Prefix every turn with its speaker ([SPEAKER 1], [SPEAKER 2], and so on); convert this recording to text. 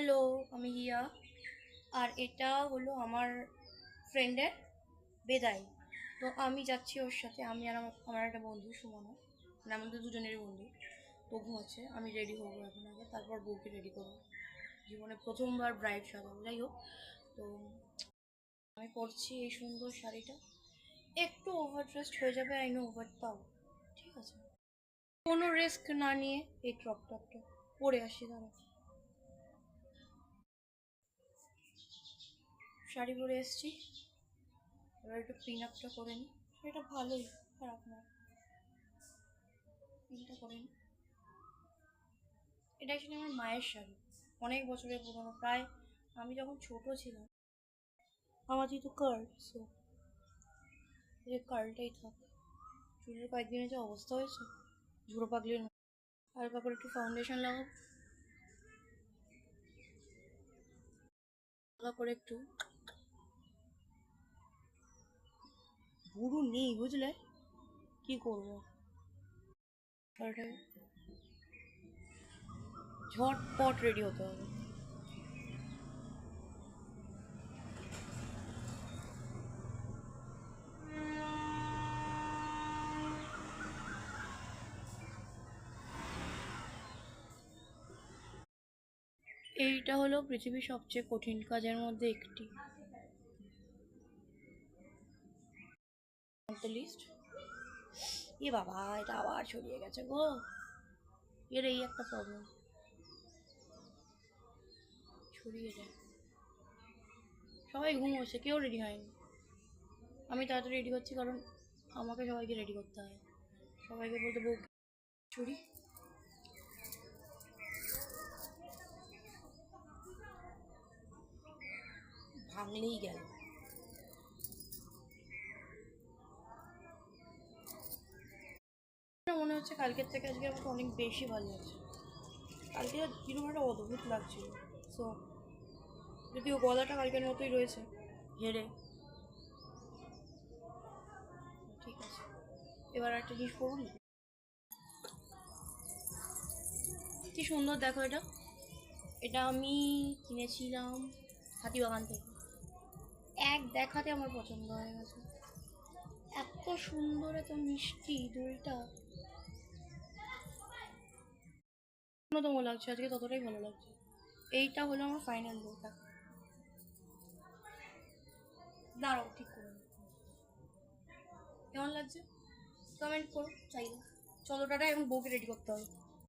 [SPEAKER 1] Hello, আমি হিয়া। আর এটা হলো আমার ফ্রেন্ডের বেদাই। তো আমি যাচ্ছি ওর সাথে, আমি আর আমার একটা বন্ধু সুমনা, মানে আমাদের দুজনেরই বন্ধু। তো ঘুমাচ্ছে, আমি রেডি হবো এখন আগে, তারপর বউকে রেডি করবো। জীবনে প্রথমবার ব্রাইড সাজাবো, যাই হোক। তো আমি পরছি এই সুন্দর শাড়িটা, একটু ওভার ড্রেসড হয়ে যাবে, আই নো, বাট তাও ঠিক আছে। কোনো রিস্ক না নিয়ে এই ক্রপ টপটা পরে আসি। দাঁড়া, শাড়ি পরে এসছি, এবার একটু পিন আপটা করে নিই। এটা ভালোই, খারাপ না। পিনটা করে নিই। এটা অ্যাকচুয়ালি আমার মায়ের শাড়ি, অনেক বছরের পুরোনো, প্রায় আমি যখন ছোট ছিলাম। আমার যেহেতু কার্ল, সো এই কার্লটাই থাক। চুলের কয়েকদিনে যে অবস্থা হয়েছে, ঝুড়ো পাগলির মতো। হালকা করে একটু ফাউন্ডেশন লাগাবো, হালকা করে একটু। বুড়ো নেই বুঝলে, কি করবো। ঝটপট রেডি হতে হবে। এইটা হলো পৃথিবীর সবচেয়ে কঠিন কাজের মধ্যে একটি, লিস্ট। এ বাবা, এটা আবার ছড়িয়ে গেছে গো। এর এই একটা প্রবলেম, ছড়িয়ে যায়। সবাই ঘুমোচ্ছে, কেউ রেডি হয়নি। আমি তাড়াতাড়ি রেডি করছি, কারণ আমাকে সবাইকে রেডি করতে হয়। সবাইকে বলতে বউ ছুরি ভাঙলেই গেল। মনে হচ্ছে কালকের থেকে আজকে আমাকে অনেক বেশি ভালো লাগছে। কালকে কিরকম একটা অদ্ভুত লাগছিল। সো যদিও গলাটা কালকের মতোই রয়েছে, হেরে। ঠিক আছে, এবার একটা জিনিস করুন। কি সুন্দর দেখো এটা, এটা আমি কিনেছিলাম হাতিবাগান থেকে। এক দেখাতে আমার পছন্দ হয়ে গেছে। এত সুন্দর, এত মিষ্টি দইটা, অন্যতম লাগছে আজকে, ততটাই ভালো লাগছে। এইটা হলো আমার ফাইনাল দইটা। দাঁড়াও, ঠিক করে কেমন লাগছে কমেন্ট করো চাইলে। চলো টাটা, এখন বউকে রেডি করতে হবে।